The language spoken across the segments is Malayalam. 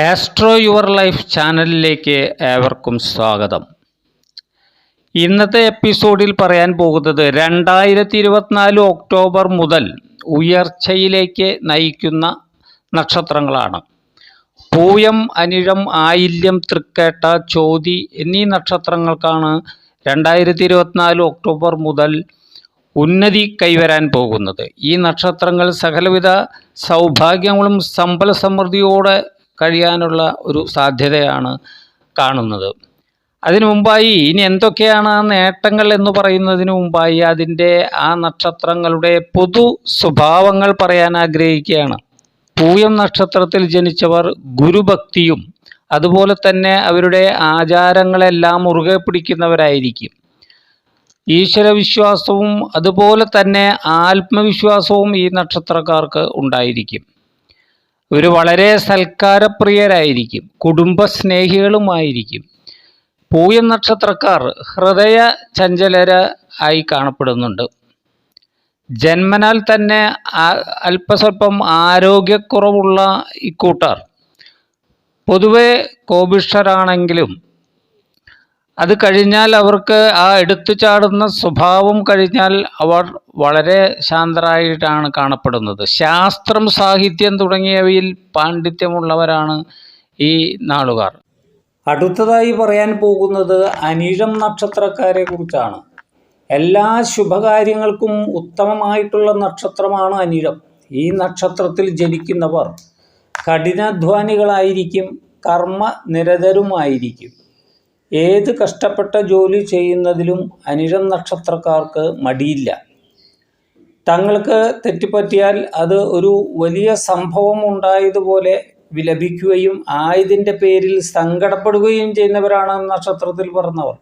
ആസ്ട്രോ യുവർ ലൈഫ് ചാനലിലേക്ക് ഏവർക്കും സ്വാഗതം. ഇന്നത്തെ എപ്പിസോഡിൽ പറയാൻ പോകുന്നത് 2024 ഒക്ടോബർ മുതൽ ഉയർച്ചയിലേക്ക് നയിക്കുന്ന നക്ഷത്രങ്ങളാണ്. പൂയം, അനിഴം, ആയില്യം, തൃക്കേട്ട, ചോതി എന്നീ നക്ഷത്രങ്ങൾക്കാണ് 2024 ഒക്ടോബർ മുതൽ ഉന്നതി കൈവരാൻ പോകുന്നത്. ഈ നക്ഷത്രങ്ങൾ സകലവിധ സൗഭാഗ്യങ്ങളും സമ്പൽ സമൃദ്ധിയോടെ കഴിയാനുള്ള ഒരു സാധ്യതയാണ് കാണുന്നത്. അതിനു മുമ്പായി ഇനി എന്തൊക്കെയാണ് ആ നേട്ടങ്ങൾ എന്ന് പറയുന്നതിന് മുമ്പായി അതിൻ്റെ ആ നക്ഷത്രങ്ങളുടെ പൊതു സ്വഭാവങ്ങൾ പറയാൻ ആഗ്രഹിക്കുകയാണ്. പൂയം നക്ഷത്രത്തിൽ ജനിച്ചവർ ഗുരുഭക്തിയും അതുപോലെ തന്നെ അവരുടെ ആചാരങ്ങളെല്ലാം മുറുകെ പിടിക്കുന്നവരായിരിക്കും. ഈശ്വരവിശ്വാസവും അതുപോലെ തന്നെ ആത്മവിശ്വാസവും ഈ നക്ഷത്രക്കാർക്ക് ഉണ്ടായിരിക്കും. ഇവർ വളരെ സൽക്കാരപ്രിയരായിരിക്കും, കുടുംബസ്നേഹികളുമായിരിക്കും. പൂയം നക്ഷത്രക്കാർ ഹൃദയ ചഞ്ചലരായി കാണപ്പെടുന്നുണ്ട്. ജന്മനാൽ തന്നെ അല്പസ്വല്പം ആരോഗ്യക്കുറവുള്ള ഇക്കൂട്ടർ പൊതുവെ കോപിഷ്ഠരാണെങ്കിലും അത് കഴിഞ്ഞാൽ അവർക്ക് ആ എടുത്തു ചാടുന്ന സ്വഭാവം കഴിഞ്ഞാൽ അവർ വളരെ ശാന്തരായിട്ടാണ് കാണപ്പെടുന്നത്. ശാസ്ത്രം, സാഹിത്യം തുടങ്ങിയവയിൽ പാണ്ഡിത്യമുള്ളവരാണ് ഈ നാളുകാർ. അടുത്തതായി പറയാൻ പോകുന്നത് അനിഴം നക്ഷത്രക്കാരെ കുറിച്ചാണ്. എല്ലാ ശുഭകാര്യങ്ങൾക്കും ഉത്തമമായിട്ടുള്ള നക്ഷത്രമാണ് അനിഴം. ഈ നക്ഷത്രത്തിൽ ജനിക്കുന്നവർ കഠിനാധ്വാനികളായിരിക്കും, കർമ്മ നിരതരുമായിരിക്കും. ഏത് കഷ്ടപ്പെട്ട ജോലി ചെയ്യുന്നതിലും അനിഴം നക്ഷത്രക്കാർക്ക് മടിയില്ല. തങ്ങൾക്ക് തെറ്റുപറ്റിയാൽ അത് ഒരു വലിയ സംഭവം ഉണ്ടായതുപോലെ വിലപിക്കുകയും ആയതിൻ്റെ പേരിൽ സങ്കടപ്പെടുകയും ചെയ്യുന്നവരാണ് നക്ഷത്രത്തിൽ പിറന്നവർ.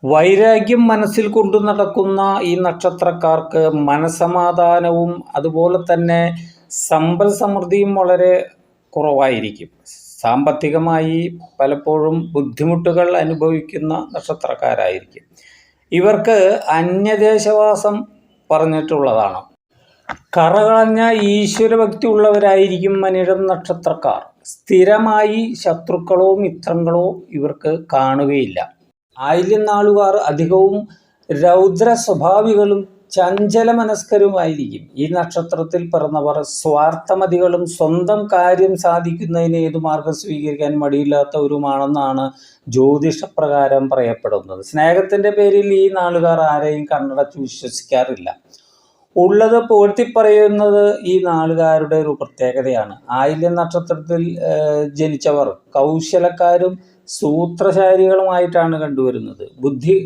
വൈരാഗ്യം മനസ്സിൽ കൊണ്ടു നടക്കുന്ന ഈ നക്ഷത്രക്കാർക്ക് മനസമാധാനവും അതുപോലെ തന്നെ സമ്പൽ സമൃദ്ധിയും വളരെ കുറവായിരിക്കും. സാമ്പത്തികമായി പലപ്പോഴും ബുദ്ധിമുട്ടുകൾ അനുഭവിക്കുന്ന നക്ഷത്രക്കാരായിരിക്കും. ഇവർക്ക് അന്യദേശവാസം പറഞ്ഞിട്ടുള്ളതാണ്. കറകളഞ്ഞ ഈശ്വരഭക്തി ഉള്ളവരായിരിക്കും അനിഴം നക്ഷത്രക്കാർ. സ്ഥിരമായി ശത്രുക്കളോ മിത്രങ്ങളോ ഇവർക്ക് കാണുകയില്ല. ആയില്യം നാളുകാർ അധികവും രൗദ്ര സ്വഭാവികളും ചഞ്ചല മനസ്കരുമായിരിക്കും. ഈ നക്ഷത്രത്തിൽ പിറന്നവർ സ്വാർത്ഥമതികളും സ്വന്തം കാര്യം സാധിക്കുന്നതിന് ഏതു മാർഗം സ്വീകരിക്കാൻ മടിയില്ലാത്തവരുമാണെന്നാണ് ജ്യോതിഷപ്രകാരം പറയപ്പെടുന്നത്. സ്നേഹത്തിൻ്റെ പേരിൽ ഈ നാളുകാർ ആരെയും കണ്ണടച്ച് വിശ്വസിക്കാറില്ല. ഉള്ളത് പൂഴ്ത്തിപ്പറയുന്നത് ഈ നാളുകാരുടെ ഒരു പ്രത്യേകതയാണ്. ആയില്യം നക്ഷത്രത്തിൽ ജനിച്ചവർ കൗശലക്കാരും സൂത്രശാലികളുമായിട്ടാണ് കണ്ടുവരുന്നത്. ബുദ്ധി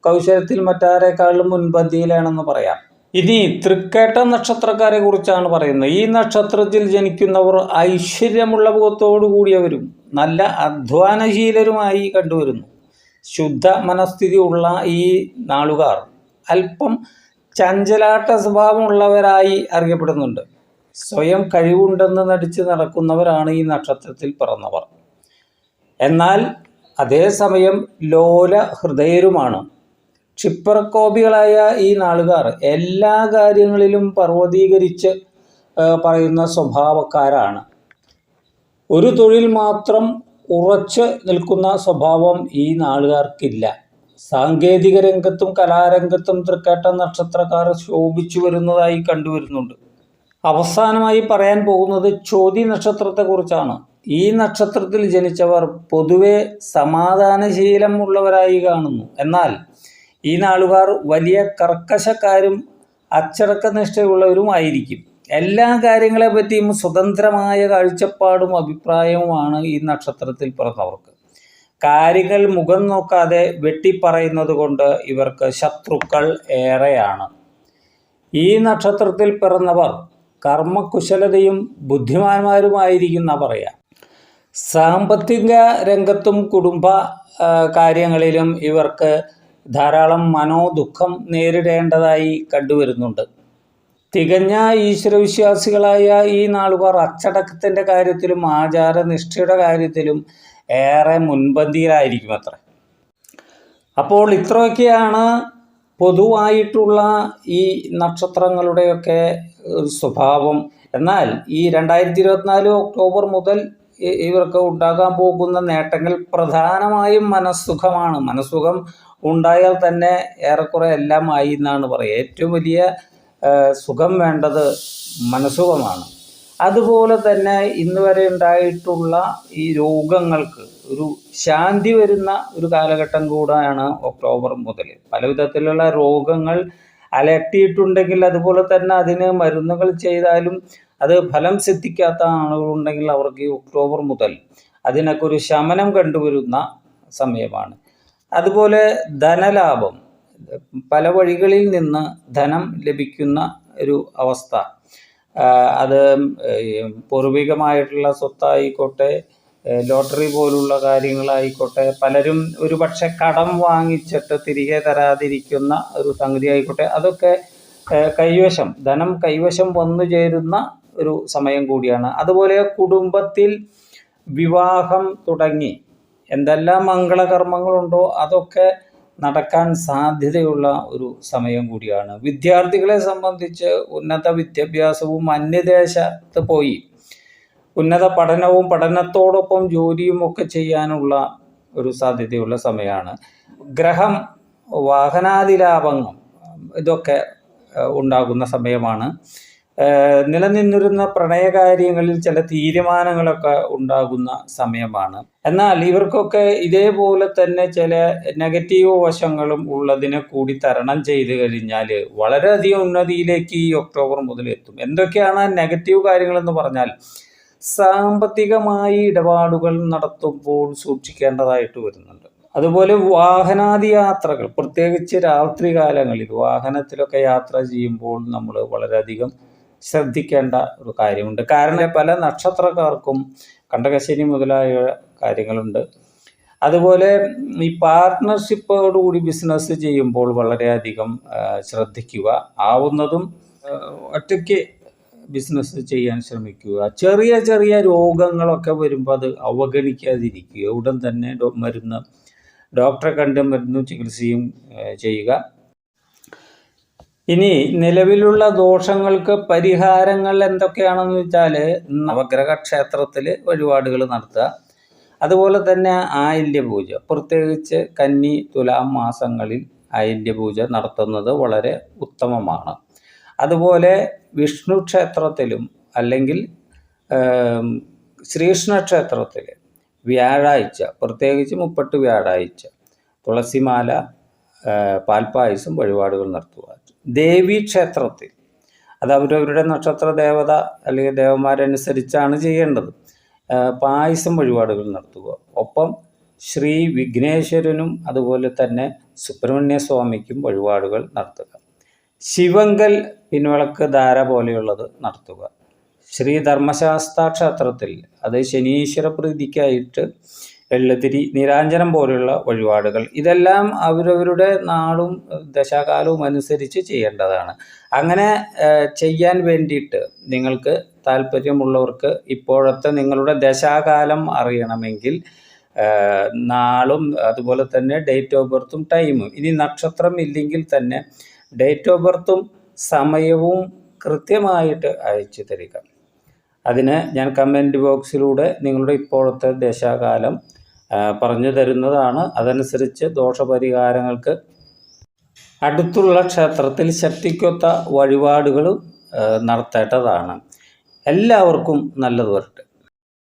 കൗശലത്തിൽ മറ്റാരെക്കാളും മുൻപന്തിയിലാണെന്ന് പറയാം. ഇനി തൃക്കേട്ട നക്ഷത്രക്കാരെ കുറിച്ചാണ് പറയുന്നത്. ഈ നക്ഷത്രത്തിൽ ജനിക്കുന്നവർ ഐശ്വര്യമുള്ള മുഖത്തോടു കൂടിയവരും നല്ല അധ്വാനശീലരുമായി കണ്ടുവരുന്നു. ശുദ്ധ മനസ്ഥിതി ഉള്ള ഈ നാളുകാർ അല്പം ചഞ്ചലാട്ട സ്വഭാവമുള്ളവരായി അറിയപ്പെടുന്നുണ്ട്. സ്വയം കഴിവുണ്ടെന്ന് നടിച്ച് നടക്കുന്നവരാണ് ഈ നക്ഷത്രത്തിൽ പിറന്നവർ. എന്നാൽ അതേസമയം ലോല ഹൃദയരുമാണ്. ക്ഷിപ്രകോപികളായ ഈ നാളുകാർ എല്ലാ കാര്യങ്ങളിലും പർവ്വതീകരിച്ച് പറയുന്ന സ്വഭാവക്കാരാണ്. ഒരു തൊഴിൽ മാത്രം ഉറച്ചു നിൽക്കുന്ന സ്വഭാവം ഈ നാളുകാർക്കില്ല. സാങ്കേതിക രംഗത്തും കലാരംഗത്തും തൃക്കേട്ട നക്ഷത്രക്കാർ ശോഭിച്ചു വരുന്നതായി കണ്ടുവരുന്നുണ്ട്. അവസാനമായി പറയാൻ പോകുന്നത് ചോതി നക്ഷത്രത്തെക്കുറിച്ചാണ്. ഈ നക്ഷത്രത്തിൽ ജനിച്ചവർ പൊതുവെ സമാധാനശീലം ഉള്ളവരായി കാണുന്നു. എന്നാൽ ഈ നാളുകാർ വലിയ കർക്കശക്കാരും അച്ചടക്കനിഷ്ഠയുള്ളവരുമായിരിക്കും. എല്ലാ കാര്യങ്ങളെ പറ്റിയും സ്വതന്ത്രമായ കാഴ്ചപ്പാടും അഭിപ്രായവുമാണ് ഈ നക്ഷത്രത്തിൽ പിറന്നവർക്ക്. കാര്യങ്ങൾ മുഖം നോക്കാതെ വെട്ടിപ്പറയുന്നത് കൊണ്ട് ഇവർക്ക് ശത്രുക്കൾ ഏറെയാണ്. ഈ നക്ഷത്രത്തിൽ പിറന്നവർ കർമ്മകുശലതയും ബുദ്ധിമാന്മാരുമായിരിക്കുന്ന പറയാം. സാമ്പത്തിക രംഗത്തും കുടുംബ കാര്യങ്ങളിലും ഇവർക്ക് ധാരാളം മനോദുഃഖം നേരിടേണ്ടതായി കണ്ടുവരുന്നുണ്ട്. തികഞ്ഞ ഈശ്വരവിശ്വാസികളായ ഈ നാളുകാർ അച്ചടക്കത്തിൻ്റെ കാര്യത്തിലും ആചാരനിഷ്ഠയുടെ കാര്യത്തിലും ഏറെ മുൻപന്തിയിലായിരിക്കും അത്ര. അപ്പോൾ ഇത്രയൊക്കെയാണ് പൊതുവായിട്ടുള്ള ഈ നക്ഷത്രങ്ങളുടെയൊക്കെ സ്വഭാവം. എന്നാൽ ഈ 2024 ഒക്ടോബർ മുതൽ ഇവർക്ക് ഉണ്ടാകാൻ പോകുന്ന നേട്ടങ്ങൾ പ്രധാനമായും മനസ്സുഖമാണ്. മനസ്സുഖം ഉണ്ടായാൽ തന്നെ ഏറെക്കുറെ എല്ലാം ആയി എന്നാണ് പറയുക. ഏറ്റവും വലിയ സുഖം വേണ്ടത് മനസ്സുഖമാണ്. അതുപോലെ തന്നെ ഇന്ന് വരെ ഉണ്ടായിട്ടുള്ള ഈ രോഗങ്ങൾക്ക് ഒരു ശാന്തി വരുന്ന ഒരു കാലഘട്ടം കൂടെയാണ് ഒക്ടോബർ മുതൽ. പല വിധത്തിലുള്ള രോഗങ്ങൾ അലട്ടിയിട്ടുണ്ടെങ്കിൽ, അതുപോലെ തന്നെ അതിന് മരുന്നുകൾ ചെയ്താലും അത് ഫലം സിദ്ധിക്കാത്ത ആളുകളുണ്ടെങ്കിൽ അവർക്ക് ഈ ഒക്ടോബർ മുതൽ അതിനൊക്കെ ഒരു ശമനം കണ്ടുവരുന്ന സമയമാണ്. അതുപോലെ ധനലാഭം, പല വഴികളിൽ നിന്ന് ധനം ലഭിക്കുന്ന ഒരു അവസ്ഥ, അത് പൂർവികമായിട്ടുള്ള സ്വത്തായിക്കോട്ടെ, ലോട്ടറി പോലുള്ള കാര്യങ്ങളായിക്കോട്ടെ, പലരും ഒരു പക്ഷെ കടം വാങ്ങിച്ചിട്ട് തിരികെ തരാതിരിക്കുന്ന ഒരു സംഗതി ആയിക്കോട്ടെ, അതൊക്കെ ധനം കൈവശം വന്നു ചേരുന്ന ഒരു സമയം കൂടിയാണ്. അതുപോലെ കുടുംബത്തിൽ വിവാഹം തുടങ്ങി എന്തെല്ലാം മംഗളകർമ്മങ്ങളുണ്ടോ അതൊക്കെ നടക്കാൻ സാധ്യതയുള്ള ഒരു സമയം കൂടിയാണ്. വിദ്യാർത്ഥികളെ സംബന്ധിച്ച് ഉന്നത വിദ്യാഭ്യാസവും അന്യദേശത്ത് പോയി ഉന്നത പഠനവും പഠനത്തോടൊപ്പം ജോലിയും ഒക്കെ ചെയ്യാനുള്ള ഒരു സാധ്യതയുള്ള സമയമാണ്. ഗ്രഹം, വാഹനാദി ലാഭങ്ങൾ ഇതൊക്കെ ഉണ്ടാകുന്ന സമയമാണ്. നിലനിന്നിരുന്ന പ്രണയകാര്യങ്ങളിൽ ചില തീരുമാനങ്ങളൊക്കെ ഉണ്ടാകുന്ന സമയമാണ്. എന്നാൽ ഇവർക്കൊക്കെ ഇതേപോലെ തന്നെ ചില നെഗറ്റീവ് വശങ്ങളും ഉള്ളതിനെ കൂടി തരണം ചെയ്ത് കഴിഞ്ഞാൽ വളരെയധികം ഉന്നതിയിലേക്ക് ഈ ഒക്ടോബർ മുതൽ എത്തും. എന്തൊക്കെയാണ് നെഗറ്റീവ് കാര്യങ്ങളെന്ന് പറഞ്ഞാൽ, സാമ്പത്തികമായി ഇടപാടുകൾ നടത്തുമ്പോൾ സൂക്ഷിക്കേണ്ടതായിട്ട് വരുന്നുണ്ട്. അതുപോലെ വാഹനാദി യാത്രകൾ, പ്രത്യേകിച്ച് രാത്രി കാലങ്ങളിൽ വാഹനത്തിലൊക്കെ യാത്ര ചെയ്യുമ്പോൾ നമ്മൾ വളരെയധികം ശ്രദ്ധിക്കേണ്ട ഒരു കാര്യമുണ്ട്. കാരണം പല നക്ഷത്രക്കാർക്കും കണ്ടകശനി മുതലായ കാര്യങ്ങളുണ്ട്. അതുപോലെ ഈ പാർട്ട്ണർഷിപ്പോടുകൂടി ബിസിനസ് ചെയ്യുമ്പോൾ വളരെയധികം ശ്രദ്ധിക്കുക. ആവുന്നതും ഒറ്റയ്ക്ക് ബിസിനസ് ചെയ്യാൻ ശ്രമിക്കുക. ചെറിയ ചെറിയ രോഗങ്ങളൊക്കെ വരുമ്പോൾ അത് അവഗണിക്കാതിരിക്കുക. ഉടൻ തന്നെ ഡോക്ടറെ കണ്ട് മരുന്നും ചികിത്സയും ചെയ്യുക. ഇനി നിലവിലുള്ള ദോഷങ്ങൾക്ക് പരിഹാരങ്ങൾ എന്തൊക്കെയാണെന്ന് വെച്ചാൽ, നവഗ്രഹ ക്ഷേത്രത്തിൽ വഴിപാടുകൾ നടത്തുക. അതുപോലെ തന്നെ ആയില്യപൂജ, പ്രത്യേകിച്ച് കന്നി തുലാം മാസങ്ങളിൽ ആയില്യപൂജ നടത്തുന്നത് വളരെ ഉത്തമമാണ്. അതുപോലെ വിഷ്ണു ക്ഷേത്രത്തിലും അല്ലെങ്കിൽ ശ്രീകൃഷ്ണ ക്ഷേത്രത്തിൽ വ്യാഴാഴ്ച, പ്രത്യേകിച്ച് 30 വ്യാഴാഴ്ച തുളസിമാല, പാൽപ്പായസം വഴിപാടുകൾ നടത്തുക. ദേവീ ക്ഷേത്രത്തിൽ, അത് അവരവരുടെ നക്ഷത്ര ദേവത അല്ലെങ്കിൽ ദേവന്മാരനുസരിച്ചാണ് ചെയ്യേണ്ടത്, പായസം വഴിപാടുകൾ നടത്തുക. ഒപ്പം ശ്രീ വിഘ്നേശ്വരനും അതുപോലെ തന്നെ സുബ്രഹ്മണ്യ സ്വാമിക്കും വഴിപാടുകൾ നടത്തുക. ശിവങ്കൽ പിൻവിളക്ക് ധാര പോലെയുള്ളത് നടത്തുക. ശ്രീ ധർമ്മശാസ്ത്ര ക്ഷേത്രത്തിൽ, അത് ശനീശ്വര പ്രീതിക്കായിട്ട് എള്ളുതിരി, നീരാഞ്ജനം പോലെയുള്ള വഴിപാടുകൾ, ഇതെല്ലാം അവരവരുടെ നാളും ദശാകാലവും അനുസരിച്ച് ചെയ്യേണ്ടതാണ്. അങ്ങനെ ചെയ്യാൻ വേണ്ടിയിട്ട് നിങ്ങൾക്ക് താല്പര്യമുള്ളവർക്ക് ഇപ്പോഴത്തെ നിങ്ങളുടെ ദശാകാലം അറിയണമെങ്കിൽ നാളും അതുപോലെ തന്നെ ഡേറ്റ് ഓഫ് ബർത്തും ടൈമും, ഇനി നക്ഷത്രം ഇല്ലെങ്കിൽ തന്നെ ഡേറ്റ് ഓഫ് ബർത്തും സമയവും കൃത്യമായിട്ട് അയച്ചു തരിക. അതിന് ഞാൻ കമൻറ്റ് ബോക്സിലൂടെ നിങ്ങളുടെ ഇപ്പോഴത്തെ ദശാകാലം പറഞ്ഞു തരുന്നതാണ്. അതനുസരിച്ച് ദോഷപരിഹാരങ്ങൾക്ക് അടുത്തുള്ള ക്ഷേത്രത്തിൽ ശക്തിക്കൊത്ത വഴിപാടുകളും നടത്തേണ്ടതാണ്. എല്ലാവർക്കും നല്ലത് വരട്ടെ.